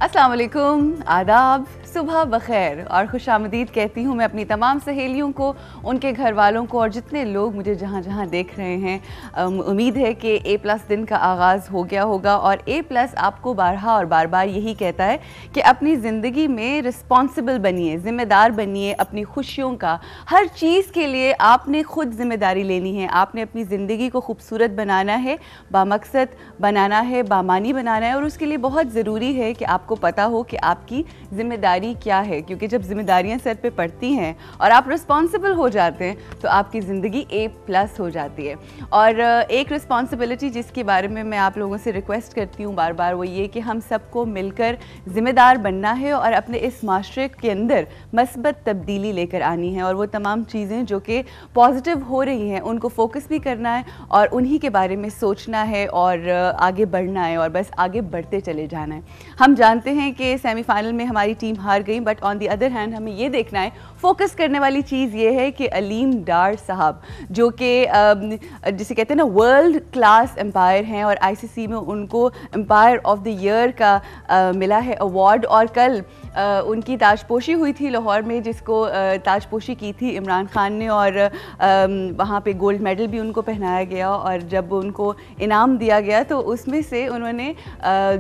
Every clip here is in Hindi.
अस्सलाम वालेकुम, आदाब, सुबह बखैर और खुशामदीद कहती हूँ मैं अपनी तमाम सहेलियों को, उनके घर वालों को और जितने लोग मुझे जहाँ जहाँ देख रहे हैं। उम्मीद है कि A+ दिन का आगाज़ हो गया होगा और A+ आपको बारहा और बार बार यही कहता है कि अपनी ज़िंदगी में रिस्पॉन्सिबल बनिए, ज़िम्मेदार बनिए। अपनी खुशियों का हर चीज़ के लिए आपने खुद ज़िम्मेदारी लेनी है। आपने अपनी ज़िंदगी को खूबसूरत बनाना है, बामकसद बनाना है, बामानी बनाना है और उसके लिए बहुत ज़रूरी है कि आपको पता हो कि आपकी ज़िम्मेदारी क्या है, क्योंकि जब जिम्मेदारियां सर पे पड़ती हैं और आप रिस्पॉन्सिबल हो जाते हैं तो आपकी ज़िंदगी A+ हो जाती है। और एक रिस्पॉन्सिबिलिटी जिसके बारे में मैं आप लोगों से रिक्वेस्ट करती हूँ बार बार, वो ये कि हम सबको मिलकर ज़िम्मेदार बनना है और अपने इस माशरे के अंदर मस्बत तब्दीली लेकर आनी है। और वो तमाम चीज़ें जो कि पॉजिटिव हो रही हैं उनको फोकस भी करना है और उन्हीं के बारे में सोचना है और आगे बढ़ना है और बस आगे बढ़ते चले जाना है। हम जानते हैं कि सेमीफाइनल में हमारी टीम हार गई, but on the other hand हमें ये देखना है, फोकस करने वाली चीज़ ये है कि अलीम डार साहब जो कि जिसे कहते हैं ना वर्ल्ड क्लास एम्पायर हैं और ICC में उनको एम्पायर ऑफ द ईयर का मिला है अवार्ड। और कल उनकी ताजपोशी हुई थी लाहौर में, जिसको ताजपोशी की थी इमरान खान ने और वहाँ पे गोल्ड मेडल भी उनको पहनाया गया। और जब उनको इनाम दिया गया तो उसमें से उन्होंने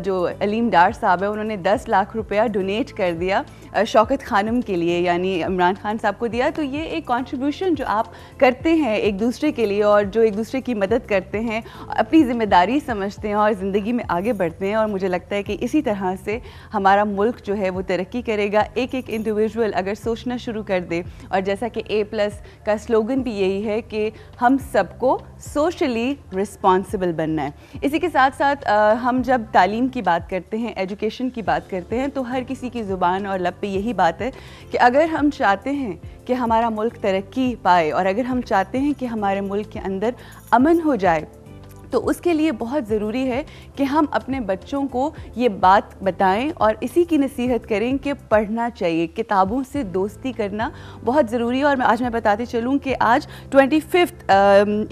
जो अलीम डार साहब है उन्होंने 10 लाख रुपया डोनेट कर दिया शौकत खानम के लिए, यानी इमरान खान साहब को दिया। तो ये एक कंट्रीब्यूशन जो आप करते हैं एक दूसरे के लिए और जो एक दूसरे की मदद करते हैं, अपनी ज़िम्मेदारी समझते हैं और ज़िंदगी में आगे बढ़ते हैं। और मुझे लगता है कि इसी तरह से हमारा मुल्क जो है वो तरक्की करेगा। एक एक इंडिविजुअल अगर सोचना शुरू कर दे, और जैसा कि A+ का स्लोगन भी यही है कि हम सबको सोशली रिस्पॉन्सिबल बनना है। इसी के साथ साथ हम जब तालीम की बात करते हैं, एजुकेशन की बात करते हैं, तो हर किसी की ज़ुबान और लब पे यही बात है कि अगर हम चाहते हैं कि हमारा मुल्क तरक्की पाए और अगर हम चाहते हैं कि हमारे मुल्क के अंदर अमन हो जाए, तो उसके लिए बहुत ज़रूरी है कि हम अपने बच्चों को ये बात बताएं और इसी की नसीहत करें कि पढ़ना चाहिए, किताबों से दोस्ती करना बहुत ज़रूरी है। और आज मैं बताती चलूँ कि आज 25th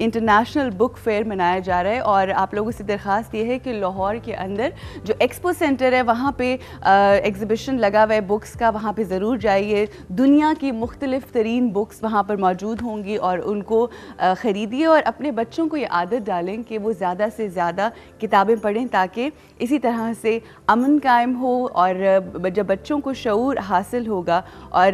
इंटरनेशनल बुक फेयर मनाया जा रहा है और आप लोगों से दरख्वास्त ये है कि लाहौर के अंदर जो एक्सपो सेंटर है वहाँ पे एग्ज़िबिशन लगा हुआ है बुक्स का, वहाँ पे ज़रूर जाइए। दुनिया की मुख्तलिफ़ तरीन बुक्स वहाँ पर मौजूद होंगी और उनको ख़रीदिए और अपने बच्चों को ये आदत डालें कि वो ज़्यादा से ज़्यादा किताबें पढ़ें ताकि इसी तरह से अमन कायम हो। और जब बच्चों को शऊर हासिल होगा और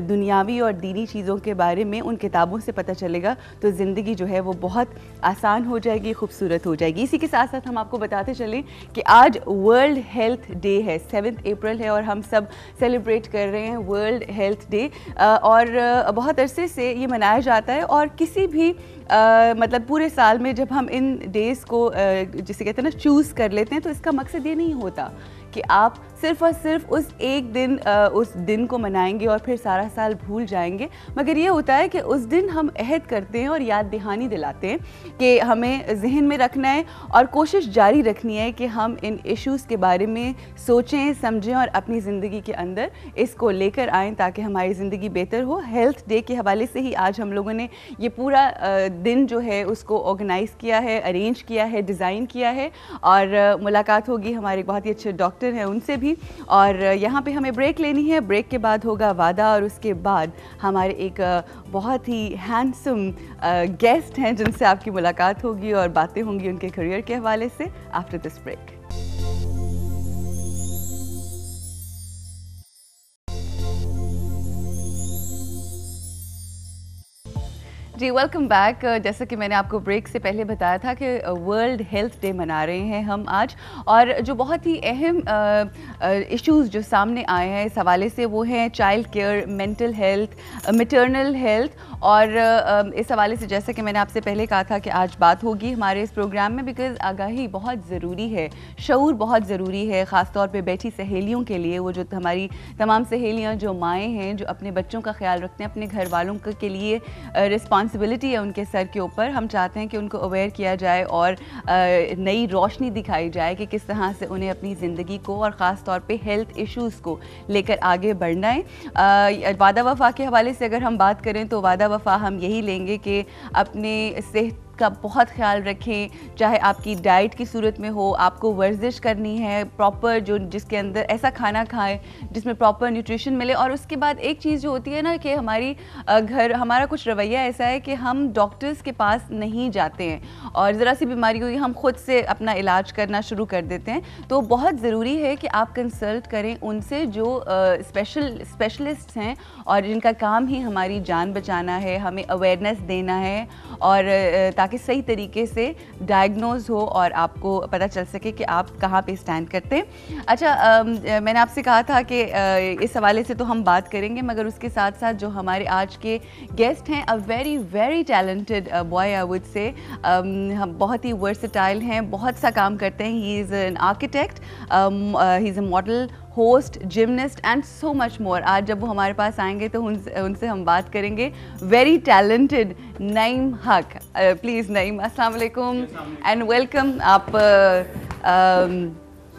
दुनियावी और दीनी चीज़ों के बारे में उन किताबों से पता चलेगा तो ज़िंदगी जो है वो बहुत आसान हो जाएगी, खूबसूरत हो जाएगी। इसी के साथ साथ हम आपको बताते चलें कि आज वर्ल्ड हेल्थ डे है, 7 अप्रैल है और हम सब सेलिब्रेट कर रहे हैं वर्ल्ड हेल्थ डे। और बहुत अरसे से ये मनाया जाता है और किसी भी मतलब पूरे साल में जब हम इन डेज़ को जिसे कहते हैं ना चूज़ कर लेते हैं, तो इसका मकसद ये नहीं होता कि आप सिर्फ़ और सिर्फ उस एक दिन उस दिन को मनाएंगे और फिर सारा साल भूल जाएंगे, मगर ये होता है कि उस दिन हम अहद करते हैं और याद दहानी दिलाते हैं कि हमें जहन में रखना है और कोशिश जारी रखनी है कि हम इन इश्यूज़ के बारे में सोचें, समझें और अपनी ज़िंदगी के अंदर इसको लेकर आएँ ताकि हमारी ज़िंदगी बेहतर हो। हेल्थ डे के हवाले से ही आज हम लोगों ने ये पूरा दिन जो है उसको ऑर्गेनाइज़ किया है, अरेंज किया है, डिज़ाइन किया है। और मुलाकात होगी हमारे बहुत ही अच्छे डॉक्टर हैं उनसे भी। और यहाँ पे हमें ब्रेक लेनी है, ब्रेक के बाद होगा वादा और उसके बाद हमारे एक बहुत ही हैंडसम गेस्ट हैं जिनसे आपकी मुलाकात होगी और बातें होंगी उनके करियर के हवाले से आफ्टर दिस ब्रेक। जी वेलकम बैक। जैसा कि मैंने आपको ब्रेक से पहले बताया था कि वर्ल्ड हेल्थ डे मना रहे हैं हम आज, और जो बहुत ही अहम इश्यूज़ जो सामने आए हैं इस हवाले से वो हैं child care, mental health, maternal health. और इस हवाले से जैसा कि मैंने आपसे पहले कहा था कि आज बात होगी हमारे इस प्रोग्राम में, बिकॉज़ आगाही बहुत ज़रूरी है, शऊर बहुत ज़रूरी है, ख़ास तौर पे बैठी सहेलियों के लिए। वो जो हमारी तमाम सहेलियाँ जो माएँ हैं जो अपने बच्चों का ख्याल रखते हैं, अपने घर वालों के लिए रिस्पॉन्सिबिलिटी है उनके सर के ऊपर। हम चाहते हैं कि उनको अवेयर किया जाए और नई रोशनी दिखाई जाए कि किस तरह से उन्हें अपनी ज़िंदगी को और ख़ास तौर पे हेल्थ इश्यूज़ को लेकर आगे बढ़ना है। वादा वफ़ा के हवाले से अगर हम बात करें तो वादा वफ़ा हम यही लेंगे कि अपने सेहत का बहुत ख्याल रखें, चाहे आपकी डाइट की सूरत में हो, आपको वर्जिश करनी है प्रॉपर, जो जिसके अंदर ऐसा खाना खाएं जिसमें प्रॉपर न्यूट्रिशन मिले। और उसके बाद एक चीज़ जो होती है ना कि हमारा कुछ रवैया ऐसा है कि हम डॉक्टर्स के पास नहीं जाते हैं और ज़रा सी बीमारी हुई हम खुद से अपना इलाज करना शुरू कर देते हैं। तो बहुत ज़रूरी है कि आप कंसल्ट करें उनसे जो स्पेशलिस्ट हैं और जिनका काम ही हमारी जान बचाना है, हमें अवेयरनेस देना है और ताकि सही तरीके से डायग्नोज हो और आपको पता चल सके कि आप कहाँ पे स्टैंड करते हैं। अच्छा, मैंने आपसे कहा था कि इस हवाले से तो हम बात करेंगे, मगर उसके साथ साथ जो हमारे आज के गेस्ट हैं, a very very talented boy I would say, हम बहुत ही वर्सेटाइल हैं, बहुत सा काम करते हैं। He is an architect, he is a model, host, जिमनिस्ट and so much more. आज जब वो हमारे पास आएंगे तो उनसे हम बात करेंगे। वेरी टैलेंटेड नईम हक। प्लीज़ नईम, अस्सलाम वालेकुम एंड वेलकम। आप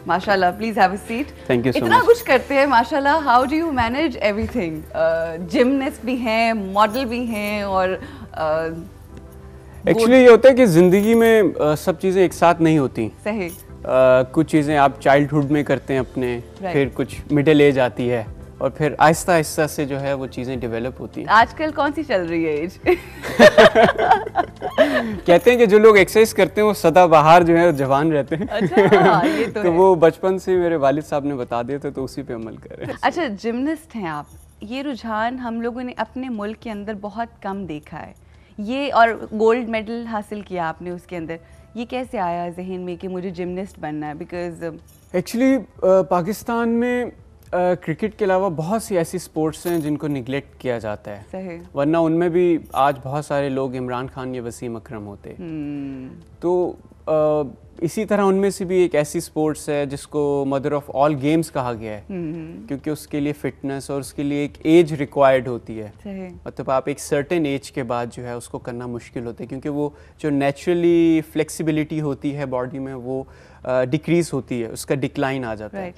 माशाल्लाह, please have a seat. Thank you so much. इतना कुछ करते हैं माशाल्लाह, how do you manage everything? जिमनिस्ट भी हैं, मॉडल भी हैं और एक्चुअली ये होता है कि ज़िंदगी में सब चीज़ें एक साथ नहीं होती। सही। कुछ चीज़ें आप चाइल्डहुड में करते हैं अपने, फिर कुछ मिडिल एज आती है और फिर आहिस्ता आहिस्ता से जो है वो चीज़ें डेवलप होती हैं। आजकल कौन सी चल रही है एज? कहते हैं कि जो लोग एक्सरसाइज करते हैं वो सदाबहार जो है जवान रहते हैं। अच्छा, ये तो वो बचपन से मेरे वालिद साहब ने बता दिए थे, तो उसी पे अमल कर रहे हैं। अच्छा, जिमनिस्ट हैं आप। ये रुझान हम लोगों ने अपने मुल्क के अंदर बहुत कम देखा है, ये, और गोल्ड मेडल हासिल किया आपने उसके अंदर। ये कैसे आया जहन में कि मुझे जिमनिस्ट बनना है? बिकॉज एक्चुअली पाकिस्तान में क्रिकेट के अलावा बहुत सी ऐसी स्पोर्ट्स हैं जिनको निगलेक्ट किया जाता है। सही। वरना उनमें भी आज बहुत सारे लोग इमरान खान या वसीम अकरम होते। तो इसी तरह उनमें से भी एक ऐसी स्पोर्ट्स है जिसको मदर ऑफ ऑल गेम्स कहा गया है, क्योंकि उसके लिए फिटनेस और उसके लिए एक एज रिक्वायर्ड होती है। सही। मतलब आप एक सर्टेन एज के बाद जो है उसको करना मुश्किल होता है, क्योंकि वो जो नेचुरली फ्लेक्सिबिलिटी होती है बॉडी में वो डिक्रीज होती है, उसका डिक्लाइन आ जाता है।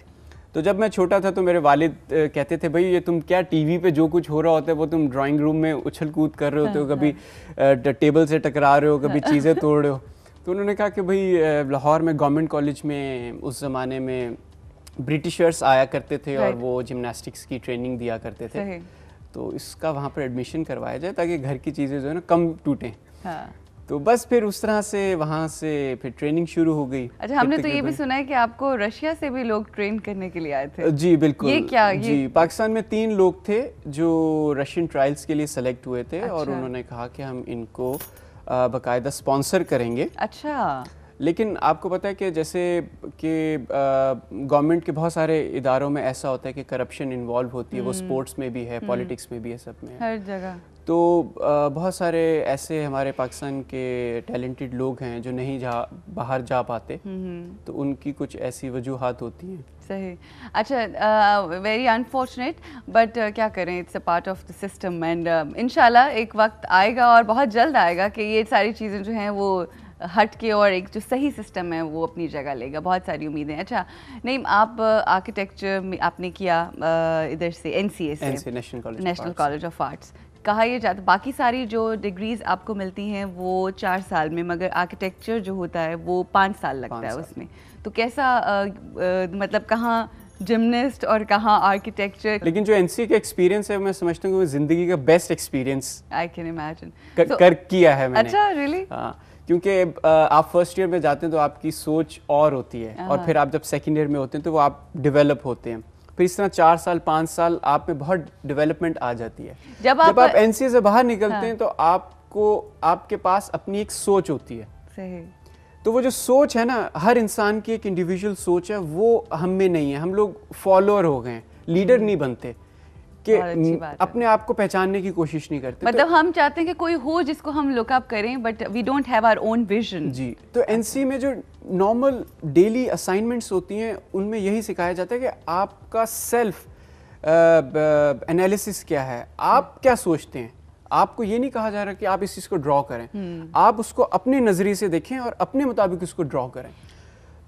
तो जब मैं छोटा था तो मेरे वालिद कहते थे, भाई ये तुम क्या टीवी पे जो कुछ हो रहा होता है वो तुम ड्राइंग रूम में उछल कूद कर रहे होते हो, कभी टेबल से टकरा रहे हो, कभी चीज़ें तोड़ रहे हो। तो उन्होंने कहा कि भाई लाहौर में गवर्नमेंट कॉलेज में उस ज़माने में ब्रिटिशर्स आया करते थे और वो जिमनास्टिक्स की ट्रेनिंग दिया करते थे, तो इसका वहाँ पर एडमिशन करवाया जाए ताकि घर की चीज़ें जो है ना कम टूटें। तो बस फिर उस तरह से वहाँ से फिर ट्रेनिंग शुरू हो गई। अच्छा, हमने तो ये भी सुना है कि आपको रशिया से भी लोग ट्रेन करने के लिए आए थे। जी बिल्कुल। ये क्या? जी, पाकिस्तान में 3 लोग थे जो रशियन ट्रायल्स के लिए सेलेक्ट हुए थे। अच्छा। और उन्होंने कहा कि हम इनको बाकायदा स्पॉन्सर करेंगे। अच्छा। लेकिन आपको पता है कि जैसे कि गवर्नमेंट के बहुत सारे इदारों में ऐसा होता है कि करप्शन इन्वॉल्व होती है, वो स्पोर्ट्स में भी है, पॉलिटिक्स में भी है, सब में है, हर जगह। तो बहुत सारे ऐसे हमारे पाकिस्तान के टैलेंटेड लोग हैं जो नहीं बाहर जा पाते, तो उनकी कुछ ऐसी वजूहात होती हैं। सही। अच्छा, वेरी अनफॉर्चुनेट, बट क्या करें, it's a part of the system and इंशाल्लाह एक वक्त आएगा और बहुत जल्द आएगा कि ये सारी चीज़ें जो हैं वो हट के और एक जो सही सिस्टम है वो अपनी जगह लेगा। बहुत सारी उम्मीदें। अच्छा नहीं, आप आर्किटेक्चर में आपने किया इधर से NCA से, नेशनल कॉलेज ऑफ आर्ट्स। कहा यह जाता, बाकी सारी जो डिग्रीज आपको मिलती हैं वो 4 साल में, मगर आर्किटेक्चर जो होता है वो 5 साल लगता है उसमें। तो कैसा मतलब कहाँ जिमनिस्ट और कहाँ आर्किटेक्चर? लेकिन जो NCA का एक्सपीरियंस है मैं समझता हूँ कि वो ज़िंदगी का best experience I can imagine कर किया है मैंने। अच्छा, रियली? हाँ, क्योंकि आप फर्स्ट ईयर में जाते हैं तो आपकी सोच और होती है, और फिर आप जब सेकंड ईयर में होते हैं तो वो आप डेवलप होते हैं। फिर इस तरह 4 साल 5 साल आप में बहुत डेवलपमेंट आ जाती है। जब आप NCA से बाहर निकलते हैं तो आपको आपके पास अपनी एक सोच होती है। सही। तो वो जो सोच है ना, हर इंसान की एक इंडिविजुअल सोच है, वो हम में नहीं है। हम लोग फॉलोअर हो गए, लीडर नहीं बनते, कि अपने आप को पहचानने की कोशिश नहीं करते। मतलब हम चाहते हैं कि कोई हो जिसको हम लुक अप करें, but we don't have our own vision. जी, तो NCA में जो नॉर्मल डेली असाइनमेंट्स होती हैं उनमें यही सिखाया जाता है कि आपका सेल्फ एनालिसिस क्या है, आप क्या सोचते हैं। आपको ये नहीं कहा जा रहा कि आप इस चीज़ को ड्रॉ करें, आप उसको अपने नज़रिए से देखें और अपने मुताबिक उसको ड्रॉ करें।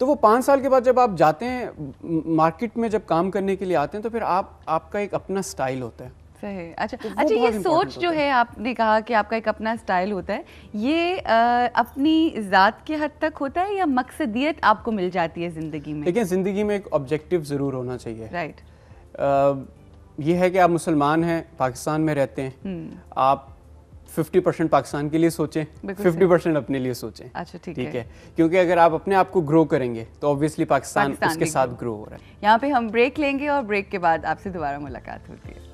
तो वो 5 साल के बाद जब आप जाते हैं मार्केट में, जब काम करने के लिए आते हैं, तो फिर आपका एक अपना स्टाइल होता है। सही। अच्छा अच्छा, ये सोच जो है, आपने कहा कि आपका एक अपना स्टाइल होता है, ये अपनी ज़ात के हद तक होता है या मकसदियत आपको मिल जाती है ज़िंदगी में? देखिए, ज़िंदगी में एक ऑब्जेक्टिव ज़रूर होना चाहिए। राइट। ये है कि आप मुसलमान हैं, पाकिस्तान में रहते हैं, आप 50% पाकिस्तान के लिए सोचें, 50% अपने लिए सोचें। अच्छा, ठीक है, क्योंकि अगर आप अपने आप को ग्रो करेंगे तो ऑब्वियसली पाकिस्तान उसके साथ ग्रो हो रहा है। यहाँ पे हम ब्रेक लेंगे और ब्रेक के बाद आपसे दोबारा मुलाकात होती है।